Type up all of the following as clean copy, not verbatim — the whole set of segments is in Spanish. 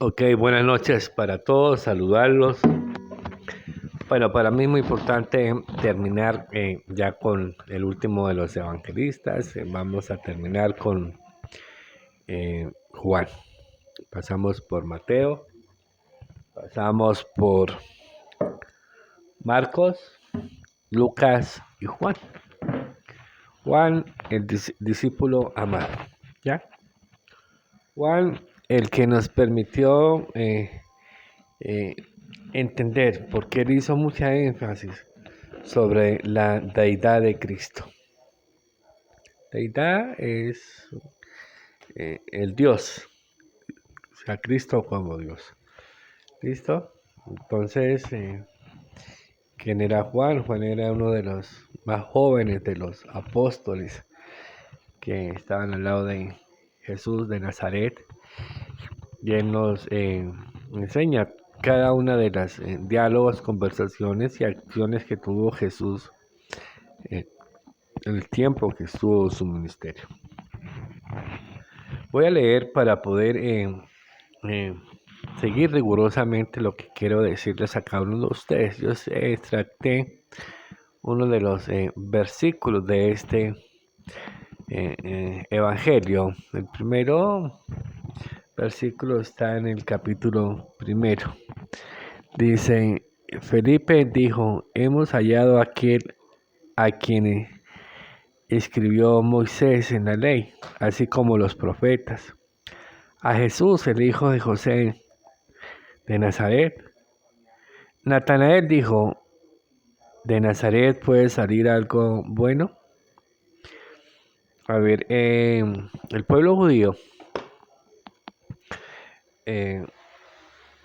Ok, buenas noches para todos, saludarlos. Bueno, para mí es muy importante terminar ya con el último de los evangelistas. Vamos a terminar con Juan. Pasamos por Mateo, pasamos por Marcos, Lucas y Juan. Juan, el discípulo amado. ¿Ya? Juan, el que nos permitió eh, entender, porque él hizo mucha énfasis sobre la deidad de Cristo. Deidad es el Dios, o sea, Cristo como Dios. ¿Listo? Entonces, ¿quién era Juan? Juan era uno de los más jóvenes de los apóstoles que estaban al lado de Jesús de Nazaret. Y él nos enseña cada una de las diálogos, conversaciones y acciones que tuvo Jesús en el tiempo que estuvo su ministerio. Voy a leer para poder eh, seguir rigurosamente lo que quiero decirles a cada uno de ustedes. Yo extracté uno de los versículos de este evangelio. El primero versículo está en el capítulo primero. Dice, Felipe dijo, hemos hallado a aquel a quien escribió Moisés en la ley, así como los profetas, a Jesús, el hijo de José de Nazaret. Natanael dijo, ¿de Nazaret puede salir algo bueno? A ver, el pueblo judío eh,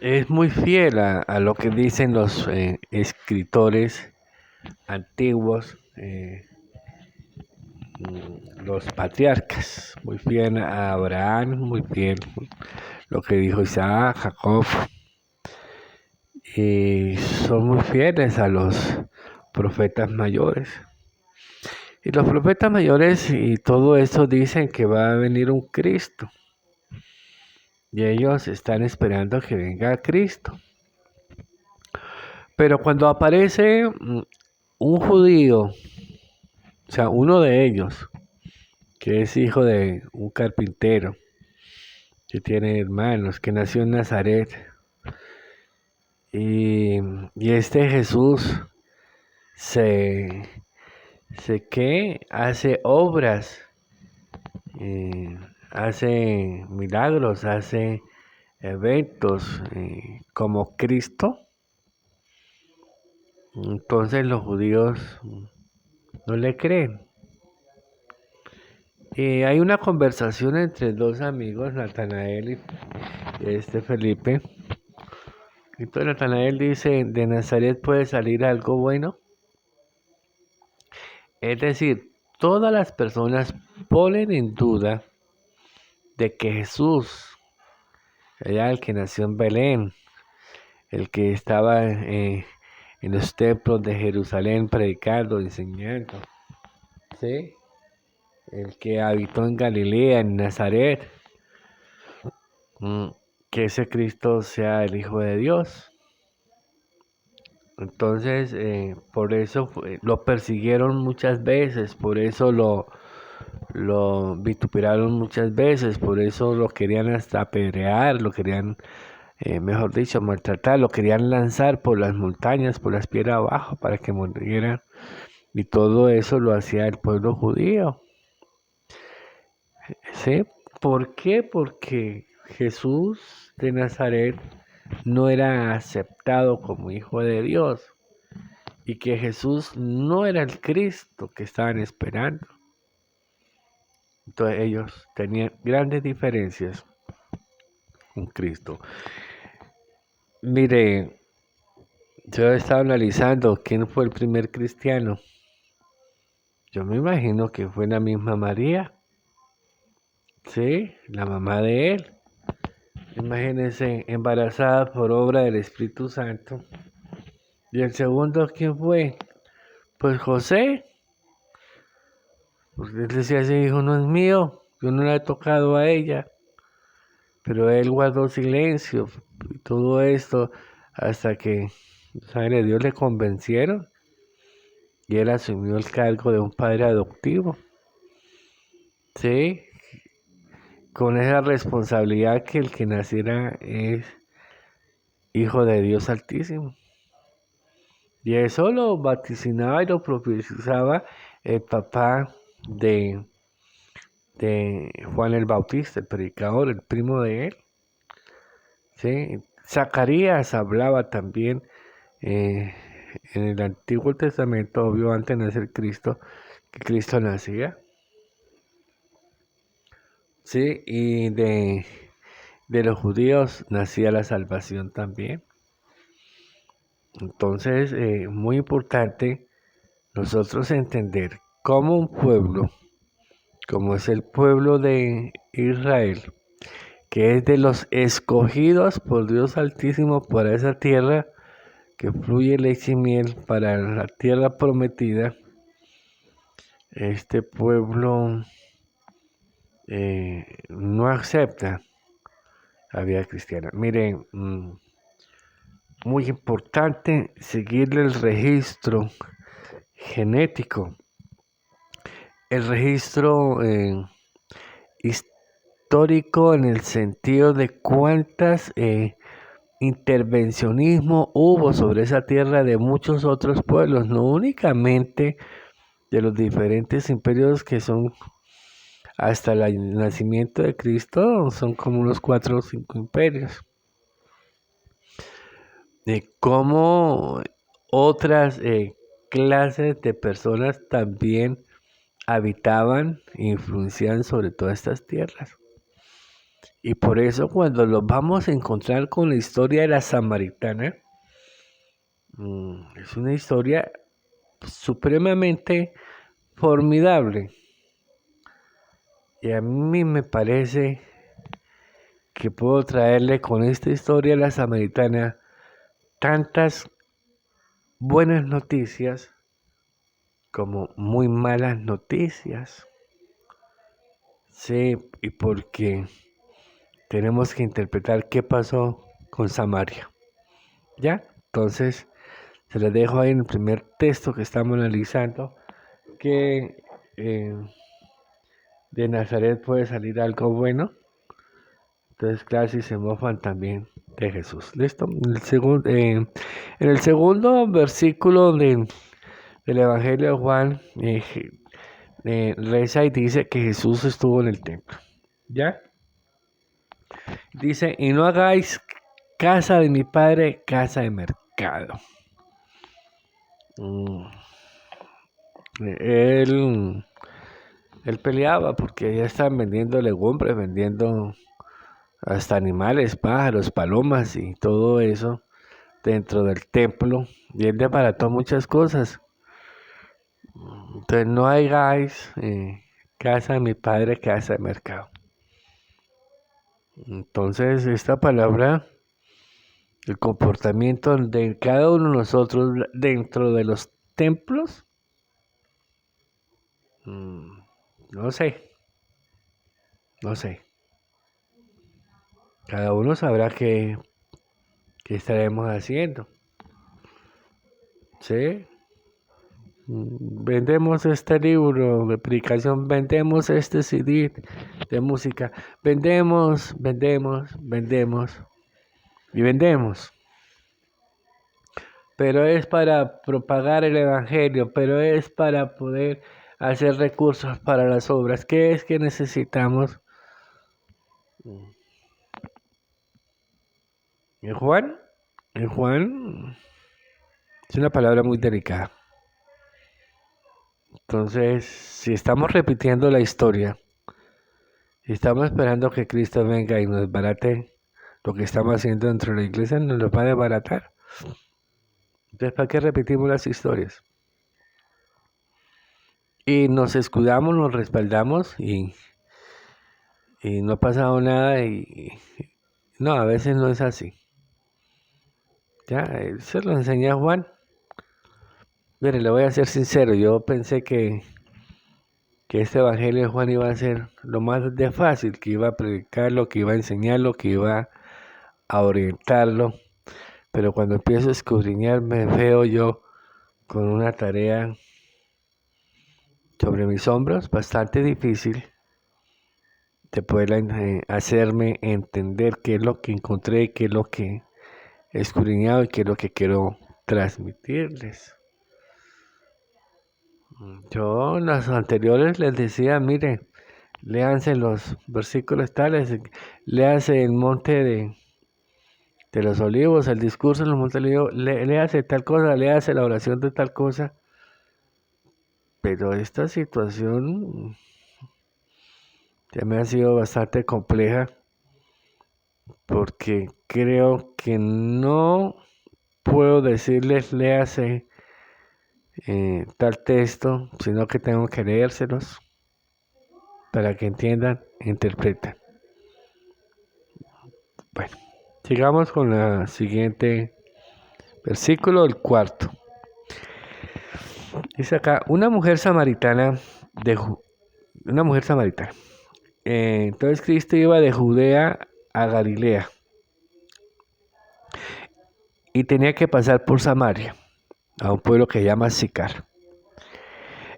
es muy fiel a lo que dicen los escritores antiguos, los patriarcas, muy fiel a Abraham, muy fiel lo que dijo Isaac, Jacob, y son muy fieles a los profetas mayores. Y los profetas mayores y todo eso dicen que va a venir un Cristo. Y ellos están esperando que venga Cristo. Pero cuando aparece un judío, o sea, uno de ellos, que es hijo de un carpintero, que tiene hermanos, que nació en Nazaret, y este Jesús se, ¿qué? Hace obras, hace milagros, hace eventos como Cristo. Entonces los judíos no le creen. Hay una conversación entre dos amigos, Natanael y Felipe. Entonces Natanael dice, ¿de Nazaret puede salir algo bueno? Es decir, todas las personas ponen en duda de que Jesús, era el que nació en Belén, el que estaba en los templos de Jerusalén predicando, enseñando, ¿sí? El que habitó en Galilea, en Nazaret, que ese Cristo sea el Hijo de Dios. Entonces, por eso lo persiguieron muchas veces, por eso lo vituperaron muchas veces, por eso lo querían hasta apedrear, lo querían, mejor dicho, maltratar, lo querían lanzar por las montañas, por las piedras abajo para que muriera. Y todo eso lo hacía el pueblo judío. ¿Sí? ¿Por qué? Porque Jesús de Nazaret no era aceptado como hijo de Dios y que Jesús no era el Cristo que estaban esperando. Entonces ellos tenían grandes diferencias con Cristo. Mire, yo estaba analizando quién fue el primer cristiano. Yo me imagino que fue la misma María, ¿sí? La mamá de él. Imagínense, embarazada por obra del Espíritu Santo. ¿Y el segundo quién fue? Pues José. Porque él decía, ese hijo no es mío, yo no le he tocado a ella. pero él guardó silencio y todo esto hasta que los ángeles de Dios le convencieron y él asumió el cargo de un padre adoptivo, ¿sí? Con esa responsabilidad que el que naciera es hijo de Dios Altísimo. Y eso lo vaticinaba y lo profetizaba el papá de, de Juan el Bautista, el predicador, el primo de él. ¿Sí? Zacarías hablaba también eh, en el Antiguo Testamento, obvio antes de nacer Cristo, que Cristo nacía. ¿Sí? Y de los judíos nacía la salvación también. Entonces, muy importante nosotros entender cómo un pueblo, como es el pueblo de Israel, que es de los escogidos por Dios Altísimo para esa tierra que fluye leche y miel, para la tierra prometida, este pueblo no acepta la vida cristiana. Miren, muy importante seguirle el registro genético, el registro histórico en el sentido de cuántas intervencionismo hubo sobre esa tierra de muchos otros pueblos, no únicamente de los diferentes imperios que son hasta el nacimiento de Cristo, son como unos 4 o 5 imperios. De cómo otras clases de personas también habitaban e influenciaban sobre todas estas tierras. Y por eso cuando los vamos a encontrar con la historia de la samaritana, es una historia supremamente formidable. Y a mí me parece que puedo traerle con esta historia de la samaritana tantas buenas noticias como muy malas noticias. Sí, y porque tenemos que interpretar qué pasó con Samaria. ¿Ya? Entonces, se les dejo ahí en el primer texto que estamos analizando, que de Nazaret puede salir algo bueno. Entonces, claro, si se mofan también de Jesús. ¿Listo? En el segundo versículo del Evangelio de Juan, reza y dice que Jesús estuvo en el templo. ¿Ya? Dice, y no hagáis casa de mi padre, casa de mercado. Mm, Él, él peleaba porque ya estaban vendiendo legumbres, vendiendo hasta animales, pájaros, palomas y todo eso dentro del templo. Y él desbarató muchas cosas. Entonces no hagáis casa de mi padre, casa de mercado. Entonces esta palabra, el comportamiento de cada uno de nosotros dentro de los templos, no sé, no sé. Cada uno sabrá qué estaremos haciendo. ¿Sí? Vendemos este libro de predicación, vendemos este CD de música, vendemos y vendemos. Pero es para propagar el evangelio, pero es para poder hacer recursos para las obras. ¿Qué es que necesitamos? En Juan es una palabra muy delicada. Entonces, si estamos repitiendo la historia, si estamos esperando que Cristo venga y nos desbarate lo que estamos haciendo dentro de la iglesia, nos lo va a desbaratar. Entonces, ¿para qué repetimos las historias? Y nos escudamos, nos respaldamos y no ha pasado nada no, a veces no es así. Ya, se lo enseñé a Juan. Mire, le voy a ser sincero, yo pensé que que este evangelio de Juan iba a ser lo más de fácil, que iba a predicarlo, que iba a enseñarlo, que iba a orientarlo. Pero cuando empiezo a escudriñar me veo yo con una tarea sobre mis hombros bastante difícil de poder hacerme entender qué es lo que encontré, qué es lo que he escudriñado y qué es lo que quiero transmitirles. Yo en las anteriores les decía, mire, léanse los versículos tales, léanse el monte de los olivos, el discurso en los montes de los olivos, léase tal cosa, léase la oración de tal cosa. Pero esta situación ya me ha sido bastante compleja porque creo que no puedo decirles léase tal texto, sino que tengo que leérselos para que entiendan e interpreten. Bueno, sigamos con la siguiente versículo, el cuarto. Dice acá, una mujer samaritana. Entonces Cristo iba de Judea a Galilea y tenía que pasar por Samaria, a un pueblo que se llama Sicar.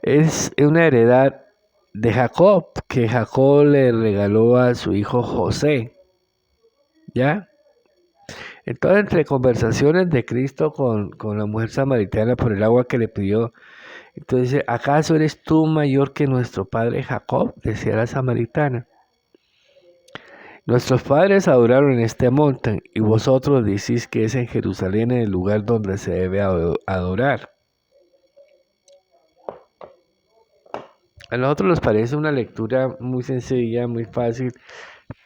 Es una heredad de Jacob, que Jacob le regaló a su hijo José. ¿Ya? Entonces, entre conversaciones de Cristo con la mujer samaritana por el agua que le pidió, entonces dice, ¿acaso eres tú mayor que nuestro padre Jacob? Decía la samaritana. Nuestros padres adoraron en este monte, y vosotros decís que es en Jerusalén el lugar donde se debe adorar. A nosotros nos parece una lectura muy sencilla, muy fácil,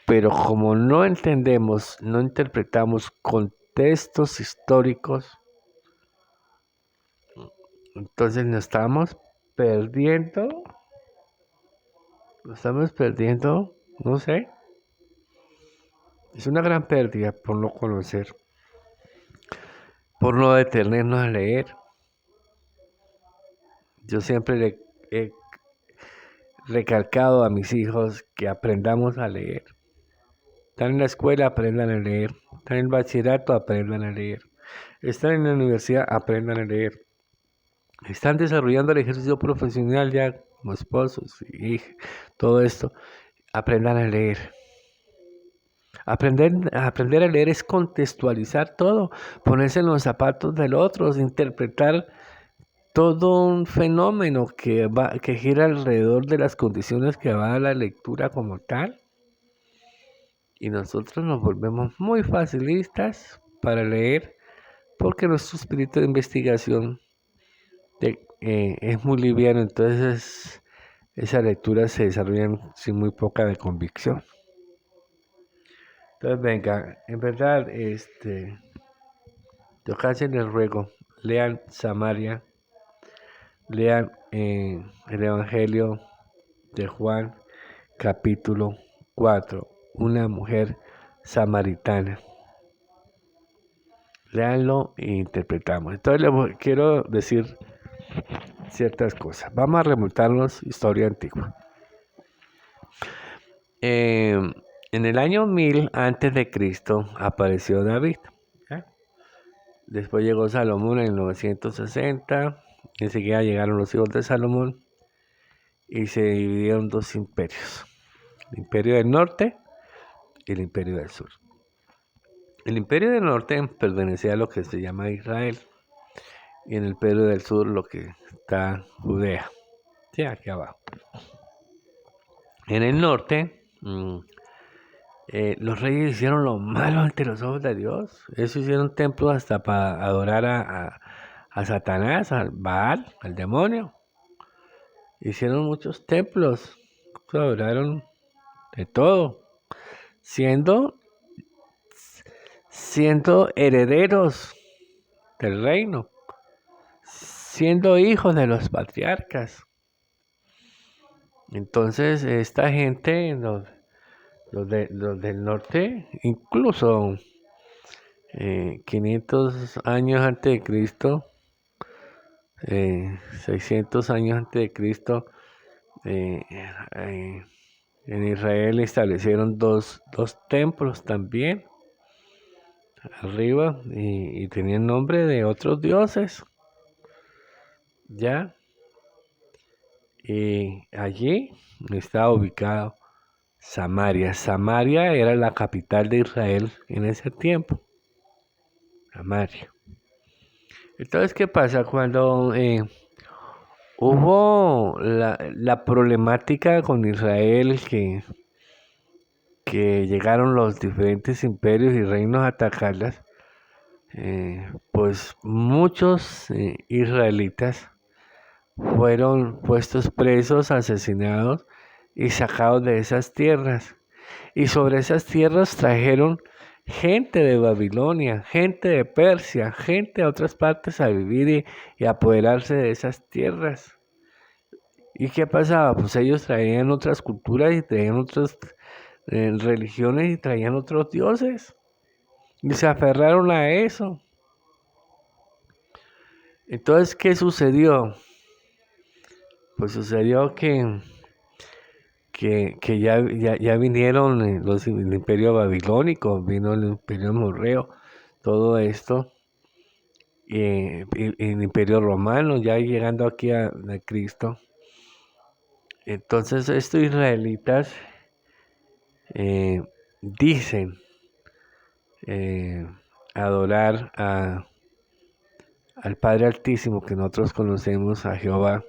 pero como no entendemos, no interpretamos contextos históricos, entonces nos estamos perdiendo, no sé, es una gran pérdida por no conocer, por no detenernos a leer. Yo siempre le he recalcado a mis hijos que aprendamos a leer. Están en la escuela, aprendan a leer. Están en el bachillerato, aprendan a leer. Están en la universidad, aprendan a leer. Están desarrollando el ejercicio profesional ya como esposos y todo esto. Aprendan a leer. Aprender a leer es contextualizar todo, ponerse en los zapatos del otro, interpretar todo un fenómeno que gira alrededor de las condiciones que va a la lectura como tal. Y nosotros nos volvemos muy facilistas para leer porque nuestro espíritu de investigación es muy liviano, entonces esas lecturas se desarrollan sin muy poca de convicción. Entonces venga, en verdad, yo casi les ruego, lean Samaria, lean el Evangelio de Juan, capítulo 4, una mujer samaritana. Leanlo e interpretamos. Entonces les quiero decir ciertas cosas. Vamos a remontarnos historia antigua. En el año 1000 antes de Cristo apareció David. ¿Ya? Después llegó Salomón en 960. Enseguida llegaron los hijos de Salomón y se dividieron dos imperios. El imperio del norte y el imperio del sur. El imperio del norte pertenecía a lo que se llama Israel. Y en el imperio del sur lo que está Judea. Sí, aquí abajo. En el norte, los reyes hicieron lo malo ante los ojos de Dios. Ellos hicieron templos hasta para adorar a Satanás, al Baal, al demonio. Hicieron muchos templos, adoraron de todo, siendo herederos del reino, siendo hijos de los patriarcas. Entonces, esta gente, los del norte, incluso 500 años antes de Cristo, 600 años antes de Cristo, eh, eh, en Israel establecieron dos templos también arriba y tenían nombre de otros dioses, ¿ya? Y allí estaba ubicado Samaria. Samaria era la capital de Israel en ese tiempo. Samaria. Entonces, ¿qué pasa? Cuando hubo la problemática con Israel, que llegaron los diferentes imperios y reinos a atacarlas, pues muchos israelitas fueron puestos presos, asesinados y sacados de esas tierras. Y sobre esas tierras trajeron gente de Babilonia, gente de Persia, gente de otras partes a vivir y apoderarse de esas tierras. ¿Y qué pasaba? Pues ellos traían otras culturas y traían otras religiones y traían otros dioses. Y se aferraron a eso. Entonces, ¿qué sucedió? Pues sucedió que ya vinieron el imperio babilónico, vino el imperio morreo, todo esto, el imperio romano, ya llegando aquí a Cristo. Entonces estos israelitas eh, dicen eh, adorar al Padre Altísimo que nosotros conocemos, a Jehová,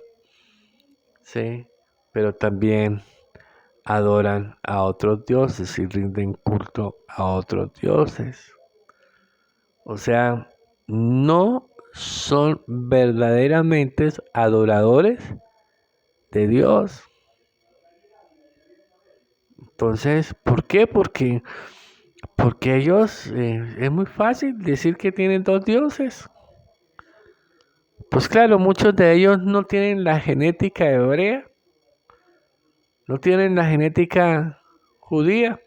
¿sí? Pero también adoran a otros dioses y rinden culto a otros dioses. O sea, no son verdaderamente adoradores de Dios. Entonces, ¿por qué? Porque ellos, es muy fácil decir que tienen dos dioses. Pues claro, muchos de ellos no tienen la genética hebrea, no tienen la genética judía,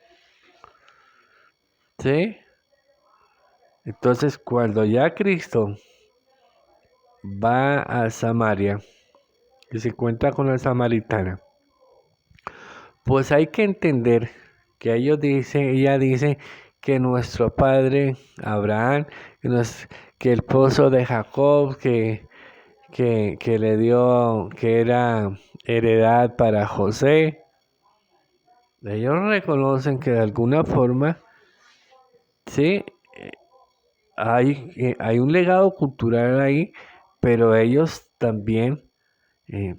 ¿sí? Entonces, cuando ya Cristo va a Samaria y se encuentra con la samaritana, pues hay que entender que ella dice que nuestro padre Abraham, que el pozo de Jacob, que le dio, que era heredad para José. Ellos reconocen que de alguna forma, sí, hay un legado cultural ahí, pero ellos también, eh,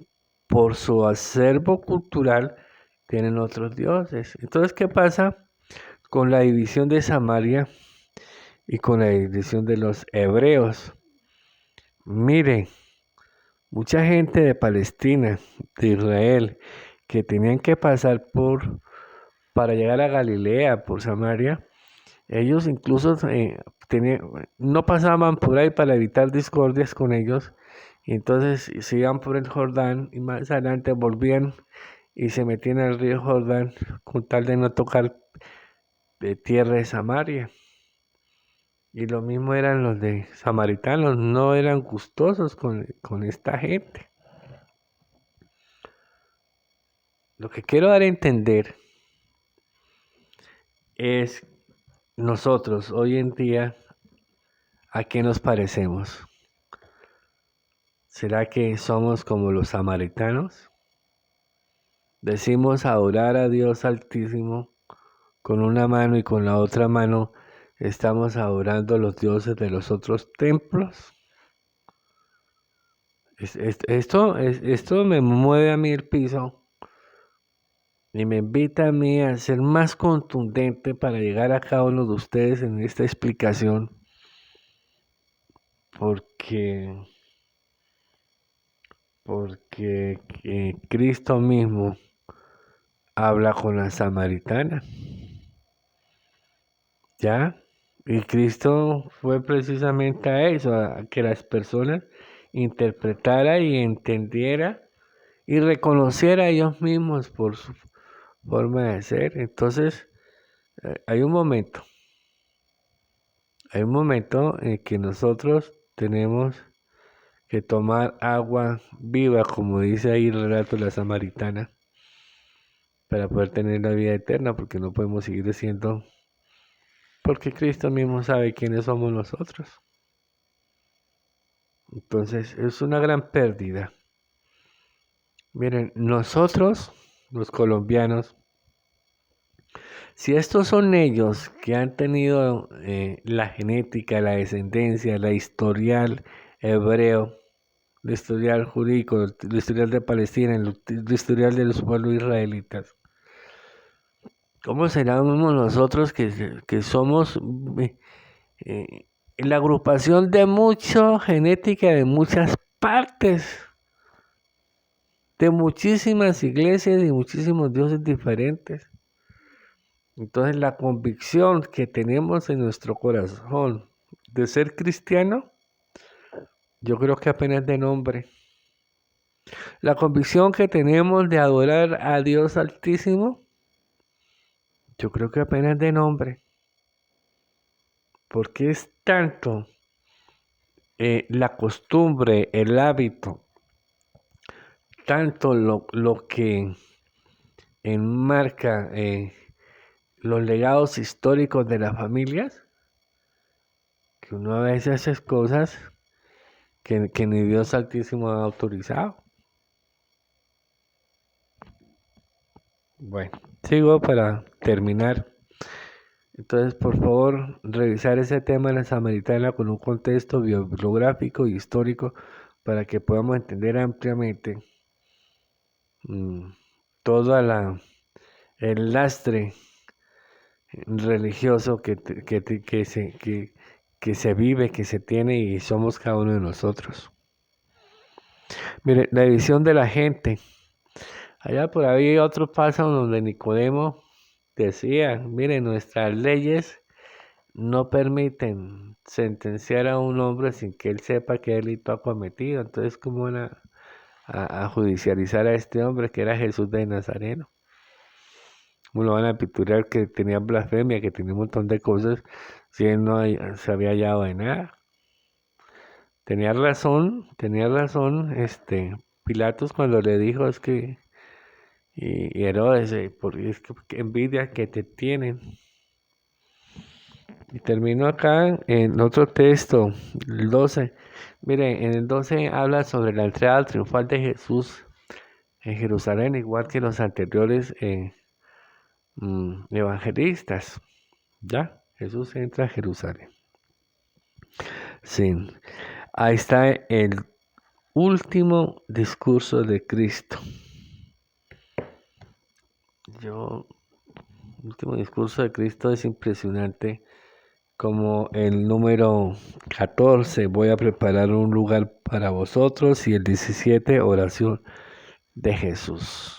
por su acervo cultural, tienen otros dioses. Entonces, ¿qué pasa con la división de Samaria y con la división de los hebreos? Miren, mucha gente de Palestina, de Israel, que tenían que pasar para llegar a Galilea, por Samaria, ellos incluso no pasaban por ahí para evitar discordias con ellos, y entonces se iban por el Jordán y más adelante volvían y se metían al río Jordán con tal de no tocar tierra de Samaria. Y lo mismo eran los de samaritanos, no eran gustosos con esta gente. Lo que quiero dar a entender es nosotros hoy en día, ¿a qué nos parecemos? ¿Será que somos como los samaritanos? Decimos adorar a Dios Altísimo con una mano y con la otra mano estamos adorando a los dioses de los otros templos. Esto me mueve a mí el piso y me invita a mí a ser más contundente para llegar a cada uno de ustedes en esta explicación, porque, porque Cristo mismo habla con la samaritana, ¿ya? Y Cristo fue precisamente a eso, a que las personas interpretara y entendiera y reconociera a ellos mismos por su forma de ser. Entonces, hay un momento. Hay un momento en que nosotros tenemos que tomar agua viva, como dice ahí el relato de la samaritana, para poder tener la vida eterna, porque no podemos seguir siendo, porque Cristo mismo sabe quiénes somos nosotros. Entonces es una gran pérdida. Miren, nosotros, los colombianos, si estos son ellos que han tenido la genética, la descendencia, la historial hebreo, el historial jurídico, el historial de Palestina, el historial de los pueblos israelitas, ¿cómo seremos nosotros que somos eh, la agrupación de mucha genética de muchas partes, de muchísimas iglesias y muchísimos dioses diferentes? Entonces la convicción que tenemos en nuestro corazón de ser cristiano, yo creo que apenas de nombre. La convicción que tenemos de adorar a Dios Altísimo, yo creo que apenas de nombre. Porque es tanto la costumbre, el hábito, tanto lo que enmarca los legados históricos de las familias, que uno a veces hace cosas que ni Dios Altísimo ha autorizado. Bueno, sigo para terminar. Entonces, por favor, revisar ese tema de la samaritana con un contexto bibliográfico y histórico para que podamos entender ampliamente mm, todo el lastre religioso que se vive, que se tiene y somos cada uno de nosotros. Mire, la división de la gente. Allá por ahí hay otro paso donde Nicodemo decía, mire, nuestras leyes no permiten sentenciar a un hombre sin que él sepa qué delito ha cometido. Entonces, ¿cómo van a judicializar a este hombre que era Jesús de Nazareno? ¿Cómo lo van a piturar que tenía blasfemia, que tenía un montón de cosas, si él no se había hallado de nada? Tenía razón, Pilatos cuando le dijo es que, y Herodes, porque es que envidia que te tienen. Y termino acá en otro texto, el 12. Mire, en el 12 habla sobre la entrada triunfal de Jesús en Jerusalén, igual que los anteriores evangelistas. ¿Ya? Jesús entra a Jerusalén. Sí. Ahí está el último discurso de Cristo. El último discurso de Cristo es impresionante. Como el número 14, voy a preparar un lugar para vosotros, y el 17, oración de Jesús.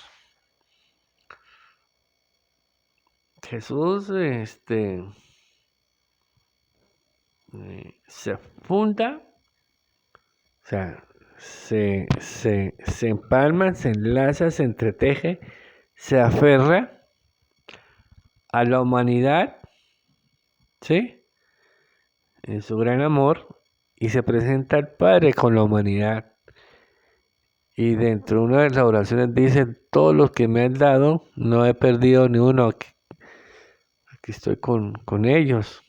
Jesús se funda, o sea, se empalma, se enlaza, se entreteje, se aferra a la humanidad, ¿sí? En su gran amor, y se presenta al Padre con la humanidad. Y dentro de una de las oraciones dice, todos los que me han dado, no he perdido ni uno, aquí estoy con ellos.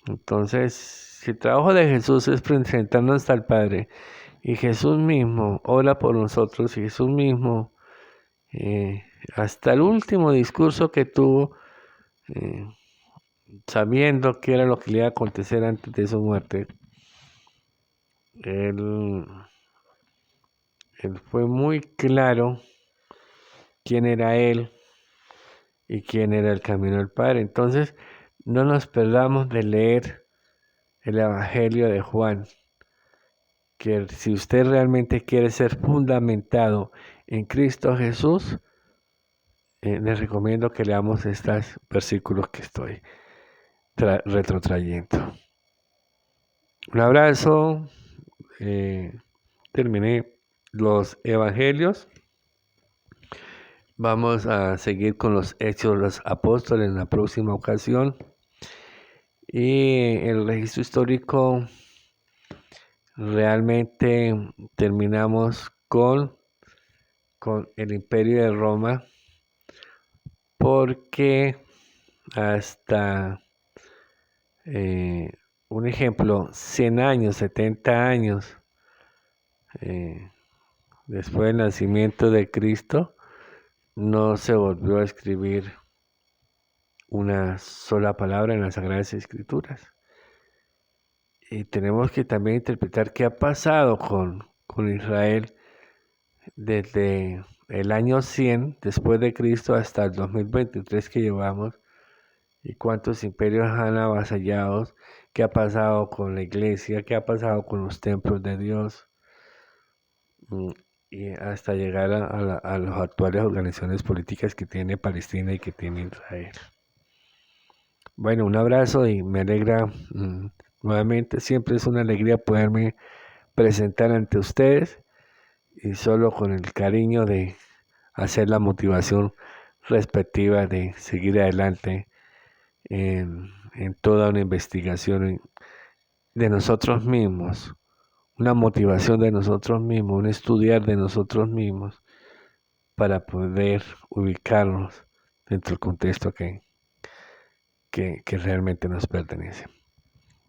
Entonces, si el trabajo de Jesús es presentarnos al Padre, y Jesús mismo ora por nosotros, y Jesús mismo, hasta el último discurso que tuvo, eh, sabiendo qué era lo que le iba a acontecer antes de su muerte, él fue muy claro quién era él y quién era el camino del Padre. Entonces, no nos perdamos de leer el Evangelio de Juan, que si usted realmente quiere ser fundamentado en Cristo Jesús, les recomiendo que leamos estos versículos que estoy retrotrayendo. Un abrazo. Terminé los evangelios. Vamos a seguir con los hechos de los apóstoles en la próxima ocasión. Y el registro histórico realmente terminamos con el Imperio de Roma, porque hasta un ejemplo, 100 años, 70 años eh, después del nacimiento de Cristo, no se volvió a escribir una sola palabra en las Sagradas Escrituras. Y tenemos que también interpretar qué ha pasado con Israel desde el año 100 después de Cristo hasta el 2023 que llevamos, y cuántos imperios han avasallado, qué ha pasado con la iglesia, qué ha pasado con los templos de Dios, y hasta llegar a las actuales organizaciones políticas que tiene Palestina y que tiene Israel. Bueno, un abrazo y me alegra nuevamente, siempre es una alegría poderme presentar ante ustedes, y solo con el cariño de hacer la motivación respectiva de seguir adelante en toda una investigación de nosotros mismos, una motivación de nosotros mismos, un estudiar de nosotros mismos para poder ubicarnos dentro del contexto que realmente nos pertenece.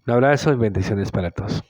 Un abrazo y bendiciones para todos.